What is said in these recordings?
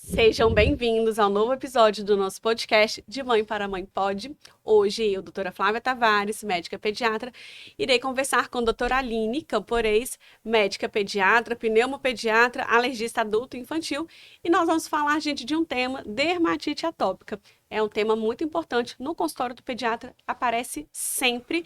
Sejam bem-vindos ao novo episódio do nosso podcast De Mãe para Mãe Pode. Hoje eu, doutora Flávia Tavares, médica pediatra, irei conversar com a doutora Aline Camporês, médica pediatra, pneumopediatra, alergista adulto e infantil, e nós vamos falar, gente, de um tema, dermatite atópica. É um tema muito importante no consultório do pediatra, aparece sempre.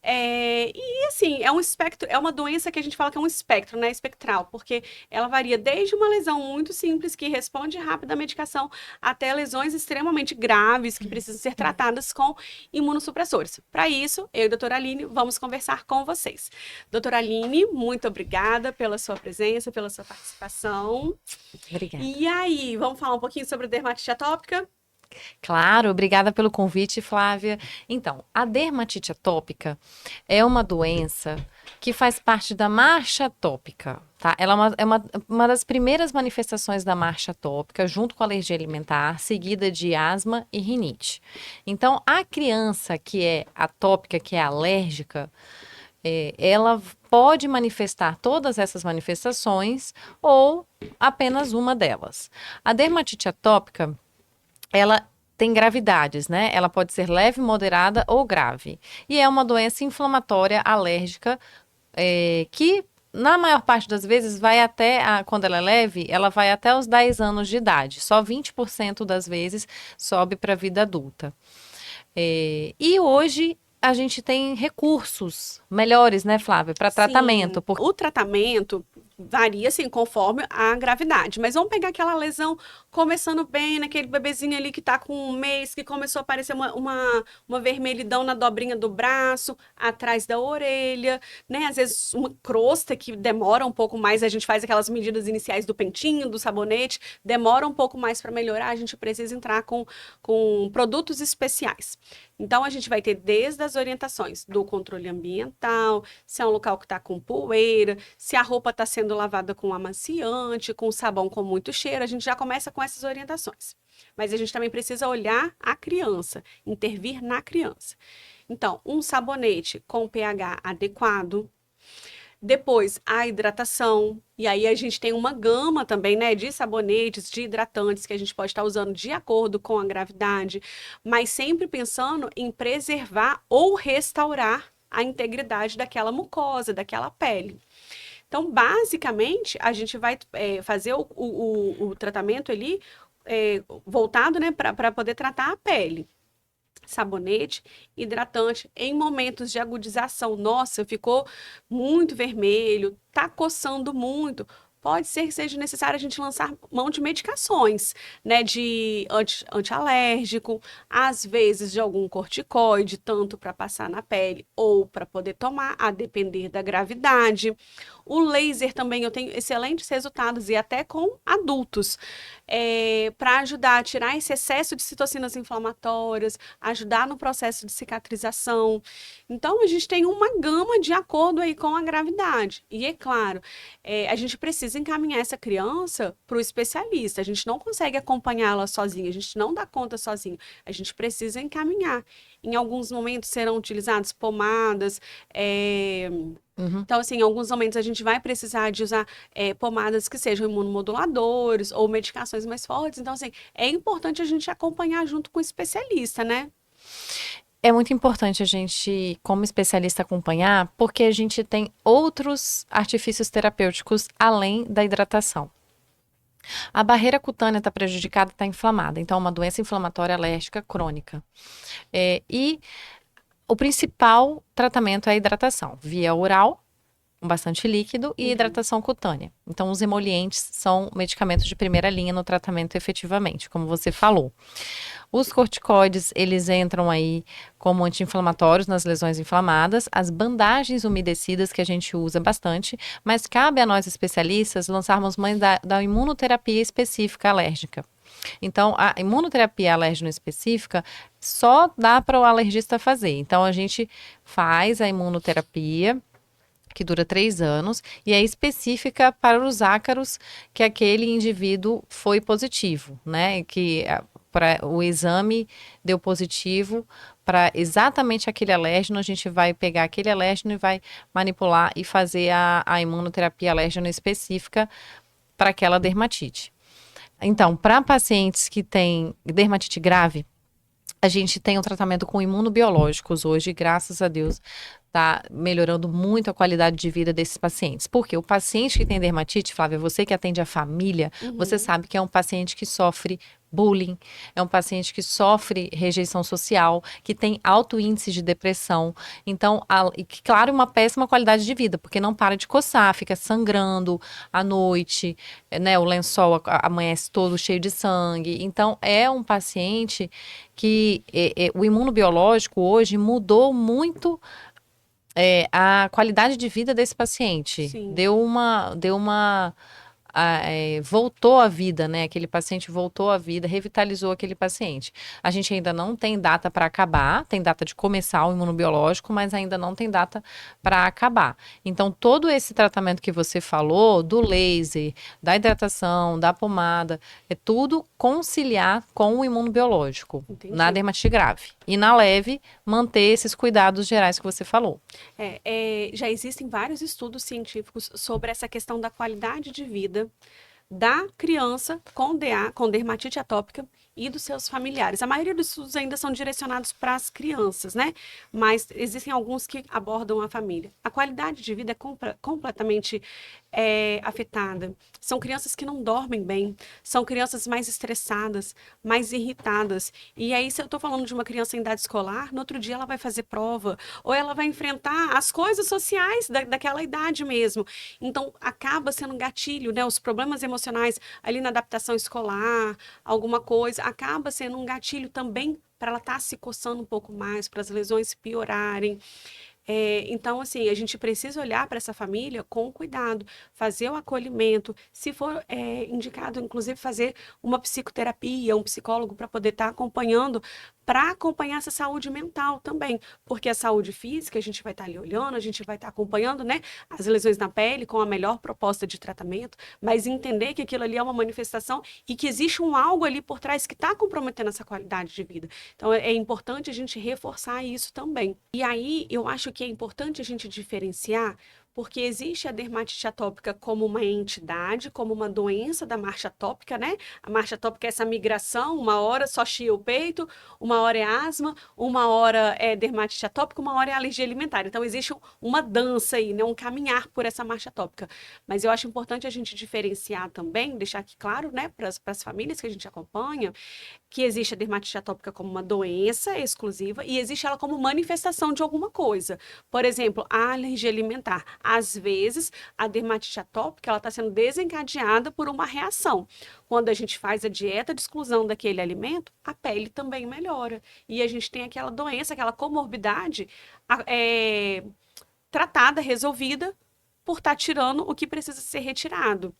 E assim, é um espectro, é uma doença que a gente fala que é um espectro, né? Espectral, porque ela varia desde uma lesão muito simples que responde rápido à medicação até lesões extremamente graves que precisam ser tratadas com imunossupressores. Para isso, eu e a doutora Aline vamos conversar com vocês. Doutora Aline, muito obrigada pela sua presença, pela sua participação. Obrigada. E aí, vamos falar um pouquinho sobre dermatite atópica? Claro, obrigada pelo convite, Flávia. Então, a dermatite atópica é uma doença que faz parte da marcha atópica, tá? Ela é uma das primeiras manifestações da marcha atópica, junto com a alergia alimentar, seguida de asma e rinite. Então, a criança que é atópica, que é alérgica, ela pode manifestar todas essas manifestações ou apenas uma delas. A dermatite atópica, ela tem gravidades, né? Ela pode ser leve, moderada ou grave. E é uma doença inflamatória alérgica que, na maior parte das vezes, vai quando ela é leve, ela vai até os 10 anos de idade. Só 20% das vezes sobe para a vida adulta. E hoje a gente tem recursos melhores, né, Flávia, para tratamento. Sim, o tratamento varia, assim, conforme a gravidade. Mas vamos pegar aquela lesão começando bem, naquele bebezinho ali que tá com um mês, que começou a aparecer uma vermelhidão na dobrinha do braço, atrás da orelha, né? Às vezes uma crosta que demora um pouco mais, a gente faz aquelas medidas iniciais do pentinho, do sabonete, demora um pouco mais para melhorar, a gente precisa entrar com produtos especiais. Então, a gente vai ter desde as orientações do controle ambiental, se é um local que está com poeira, se a roupa está sendo lavada com amaciante, com sabão com muito cheiro, a gente já começa com essas orientações. Mas a gente também precisa olhar a criança, intervir na criança. Então, um sabonete com pH adequado, depois, a hidratação. E aí a gente tem uma gama também, né, de sabonetes, de hidratantes que a gente pode estar usando de acordo com a gravidade, mas sempre pensando em preservar ou restaurar a integridade daquela mucosa, daquela pele. Então, basicamente, a gente vai fazer o tratamento ali voltado, né, para poder tratar a pele. Sabonete, hidratante em momentos de agudização. Nossa, ficou muito vermelho, tá coçando muito. Pode ser que seja necessário a gente lançar mão de medicações, né? De antialérgico, às vezes de algum corticoide, tanto para passar na pele ou para poder tomar, a depender da gravidade. O laser também eu tenho excelentes resultados, e até com adultos, para ajudar a tirar esse excesso de citocinas inflamatórias, ajudar no processo de cicatrização. Então, a gente tem uma gama de acordo aí com a gravidade. E é claro, a gente precisa encaminhar essa criança para o especialista. A gente não consegue acompanhá-la sozinha, a gente não dá conta sozinho. A gente precisa encaminhar. Em alguns momentos serão utilizadas pomadas, então, assim, em alguns momentos a gente vai precisar de usar pomadas que sejam imunomoduladores ou medicações mais fortes. Então, assim, é importante a gente acompanhar junto com o especialista, né? É muito importante a gente, como especialista, acompanhar, porque a gente tem outros artifícios terapêuticos além da hidratação. A barreira cutânea está prejudicada, está inflamada, então é uma doença inflamatória alérgica crônica. E o principal tratamento é a hidratação, via oral, com bastante líquido, e hidratação cutânea. Então, os emolientes são medicamentos de primeira linha no tratamento efetivamente, como você falou. Os corticoides, eles entram aí como anti-inflamatórios nas lesões inflamadas, as bandagens umedecidas que a gente usa bastante, mas cabe a nós especialistas lançarmos mãe da imunoterapia específica alérgica. Então, a imunoterapia alérgena específica só dá para o alergista fazer. Então, a gente faz a imunoterapia, que dura 3 anos, e é específica para os ácaros que aquele indivíduo foi positivo, né? Que o exame deu positivo para exatamente aquele alérgeno, a gente vai pegar aquele alérgeno e vai manipular e fazer a imunoterapia alérgena específica para aquela dermatite. Então, para pacientes que têm dermatite grave, a gente tem um tratamento com imunobiológicos hoje, graças a Deus, está melhorando muito a qualidade de vida desses pacientes. Porque o paciente que tem dermatite, Flávia, você que atende a família, você Uhum. sabe que é um paciente que sofre bullying, é um paciente que sofre rejeição social, que tem alto índice de depressão. Então, e que, claro, uma péssima qualidade de vida, porque não para de coçar, fica sangrando à noite, né? O lençol amanhece todo cheio de sangue. Então, é um paciente que o imunobiológico hoje mudou muito a qualidade de vida desse paciente. Sim. Voltou à vida, né? Aquele paciente voltou à vida, revitalizou aquele paciente. A gente ainda não tem data para acabar, tem data de começar o imunobiológico, mas ainda não tem data para acabar. Então, todo esse tratamento que você falou, do laser, da hidratação, da pomada, é tudo conciliar com o imunobiológico, na Entendi. dermatite grave. E na leve, manter esses cuidados gerais que você falou. Já existem vários estudos científicos sobre essa questão da qualidade de vida da criança com DA, com dermatite atópica e dos seus familiares. A maioria dos estudos ainda são direcionados para as crianças, né? Mas existem alguns que abordam a família. A qualidade de vida é completamente afetada. São crianças que não dormem bem, são crianças mais estressadas, mais irritadas. E aí, se eu estou falando de uma criança em idade escolar, no outro dia ela vai fazer prova, ou ela vai enfrentar as coisas sociais daquela idade mesmo. Então, acaba sendo um gatilho, né? Os problemas emocionais ali na adaptação escolar, alguma coisa, acaba sendo um gatilho também para ela estar se coçando um pouco mais, para as lesões piorarem. Então, assim, a gente precisa olhar para essa família com cuidado, fazer o acolhimento, se for indicado, inclusive, fazer uma psicoterapia, um psicólogo para poder estar acompanhando, para acompanhar essa saúde mental também, porque a saúde física a gente vai estar ali olhando, a gente vai estar acompanhando, né, as lesões na pele com a melhor proposta de tratamento, mas entender que aquilo ali é uma manifestação e que existe um algo ali por trás que está comprometendo essa qualidade de vida. Então, é importante a gente reforçar isso também. E aí, eu acho que é importante a gente diferenciar, porque existe a dermatite atópica como uma entidade, como uma doença da marcha atópica, né? A marcha atópica é essa migração, uma hora só chia o peito, uma hora é asma, uma hora é dermatite atópica, uma hora é alergia alimentar. Então, existe uma dança aí, né? Um caminhar por essa marcha atópica. Mas eu acho importante a gente diferenciar também, deixar aqui claro, né, para as famílias que a gente acompanha, que existe a dermatite atópica como uma doença exclusiva e existe ela como manifestação de alguma coisa. Por exemplo, a alergia alimentar. Às vezes, a dermatite atópica ela está sendo desencadeada por uma reação. Quando a gente faz a dieta de exclusão daquele alimento, a pele também melhora. E a gente tem aquela doença, aquela comorbidade tratada, resolvida, por estar tirando o que precisa ser retirado.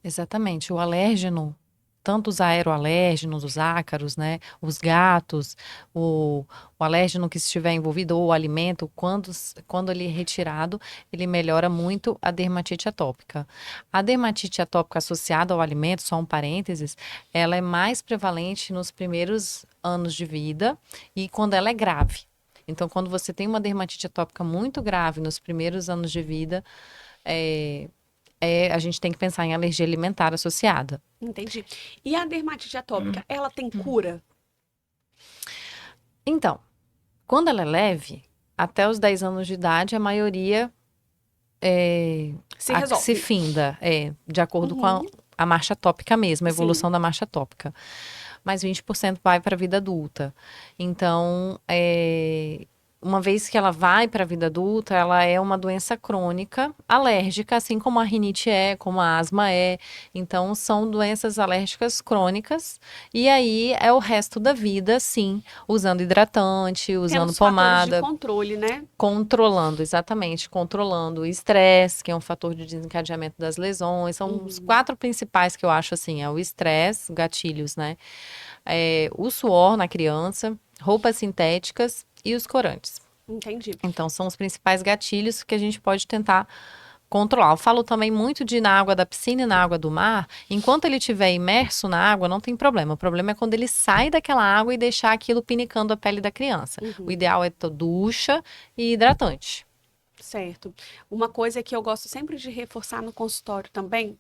Exatamente. O alérgeno, tanto os aeroalérgenos, os ácaros, né? Os gatos, o alérgeno que estiver envolvido, ou o alimento, quando ele é retirado, ele melhora muito a dermatite atópica. A dermatite atópica associada ao alimento, só um parênteses, ela é mais prevalente nos primeiros anos de vida e quando ela é grave. Então, quando você tem uma dermatite atópica muito grave nos primeiros anos de vida, é, a gente tem que pensar em alergia alimentar associada. Entendi. E a dermatite atópica, ela tem cura? Então, quando ela é leve, até os 10 anos de idade, a maioria Se se resolve. finda, de acordo com Uhum. a marcha tópica mesmo, a Sim. evolução da marcha tópica. Mas 20% vai para a vida adulta. Então, uma vez que ela vai para a vida adulta, ela é uma doença crônica, alérgica, assim como a rinite é, como a asma é. Então, são doenças alérgicas crônicas. E aí é o resto da vida, sim, usando hidratante, Tendo usando os fatores de pomada, controle, né? controlando, exatamente, controlando o estresse, que é um fator de desencadeamento das lesões. São os Uhum. 4 principais que eu acho assim, é o estresse, gatilhos, né? O suor na criança, roupas sintéticas e os corantes. Entendi. Então, são os principais gatilhos que a gente pode tentar controlar. Eu falo também muito de na água da piscina e na água do mar. Enquanto ele estiver imerso na água, não tem problema. O problema é quando ele sai daquela água e deixar aquilo pinicando a pele da criança. O Uhum. ideal é ducha e hidratante. Certo. Uma coisa que eu gosto sempre de reforçar no consultório também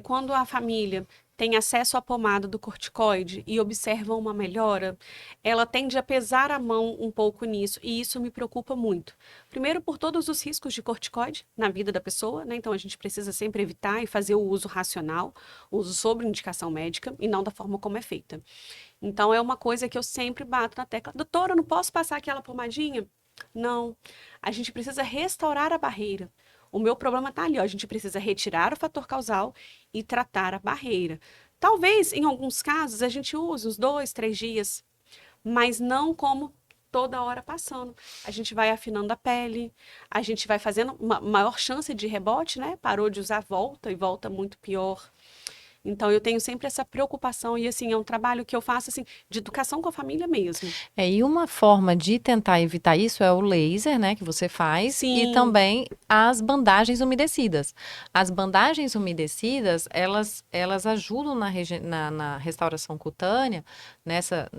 quando a família tem acesso à pomada do corticoide e observa uma melhora, ela tende a pesar a mão um pouco nisso, e isso me preocupa muito. Primeiro, por todos os riscos de corticoide na vida da pessoa, né? Então a gente precisa sempre evitar e fazer o uso racional, o uso sob indicação médica e não da forma como é feita. Então é uma coisa que eu sempre bato na tecla. Doutora, eu não posso passar aquela pomadinha? Não. A gente precisa restaurar a barreira. O meu problema está ali, ó. A gente precisa retirar o fator causal e tratar a barreira. Talvez, em alguns casos, a gente use os 2, 3 dias, mas não como toda hora passando. A gente vai afinando a pele, a gente vai fazendo uma maior chance de rebote, né? Parou de usar, volta e volta muito pior. Então, eu tenho sempre essa preocupação e, assim, é um trabalho que eu faço, assim, de educação com a família mesmo. E uma forma de tentar evitar isso é o laser, né, que você faz, e Sim, também as bandagens umedecidas. As bandagens umedecidas, elas ajudam na restauração cutânea, nessa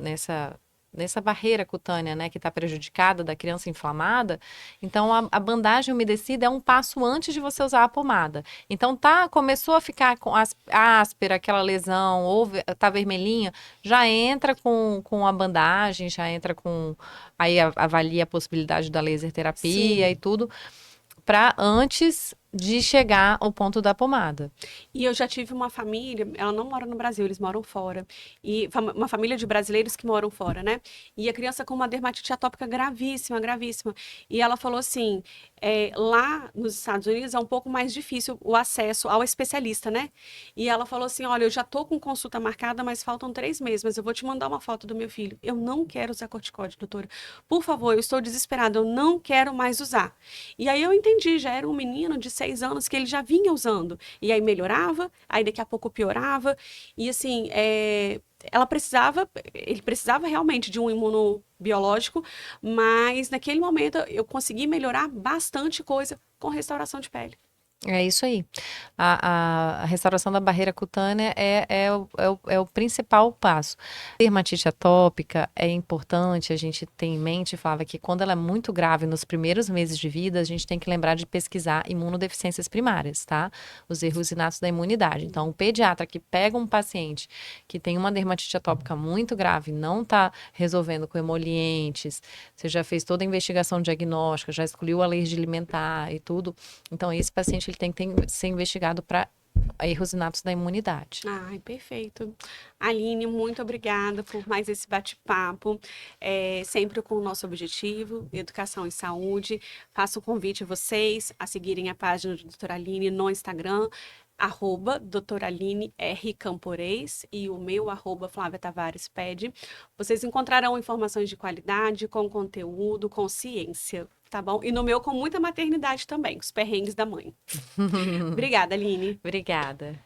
barreira cutânea, né, que está prejudicada da criança inflamada. Então, a bandagem umedecida é um passo antes de você usar a pomada. Então, começou a ficar com áspera, aquela lesão, ou tá vermelhinha, já entra com a bandagem, já entra com. Aí avalia a possibilidade da laser terapia e sim. tudo, para antes de chegar ao ponto da pomada. E eu já tive uma família, ela não mora no Brasil, eles moram fora. E uma família de brasileiros que moram fora, né? E a criança com uma dermatite atópica gravíssima, gravíssima. E ela falou assim: lá nos Estados Unidos é um pouco mais difícil o acesso ao especialista, né? E ela falou assim: olha, eu já tô com consulta marcada, mas faltam 3 meses, mas eu vou te mandar uma foto do meu filho. Eu não quero usar corticóide, doutora. Por favor, eu estou desesperada, eu não quero mais usar. E aí eu entendi, já era um menino de 6 anos que ele já vinha usando. E aí melhorava, aí daqui a pouco piorava. E assim, ele precisava realmente de um imunobiológico, mas naquele momento eu consegui melhorar bastante coisa com restauração de pele. É isso aí. A restauração da barreira cutânea é o principal passo. Dermatite atópica é importante a gente ter em mente, Flávia, que quando ela é muito grave nos primeiros meses de vida, a gente tem que lembrar de pesquisar imunodeficiências primárias, tá? Os erros inatos da imunidade. Então, o pediatra que pega um paciente que tem uma dermatite atópica muito grave, não está resolvendo com emolientes, você já fez toda a investigação diagnóstica, já excluiu a alergia alimentar e tudo. Então, esse paciente ele tem que ser investigado para erros inatos da imunidade. Ai, perfeito. Aline, muito obrigada por mais esse bate-papo, sempre com o nosso objetivo, educação e saúde. Faço um convite a vocês a seguirem a página do Doutora Aline no Instagram, doutora Aline R. Camporês, e o meu, Flávia Tavares Pede. Vocês encontrarão informações de qualidade, com conteúdo, com ciência, tá bom? E no meu, com muita maternidade também, os perrengues da mãe. Obrigada, Aline. Obrigada.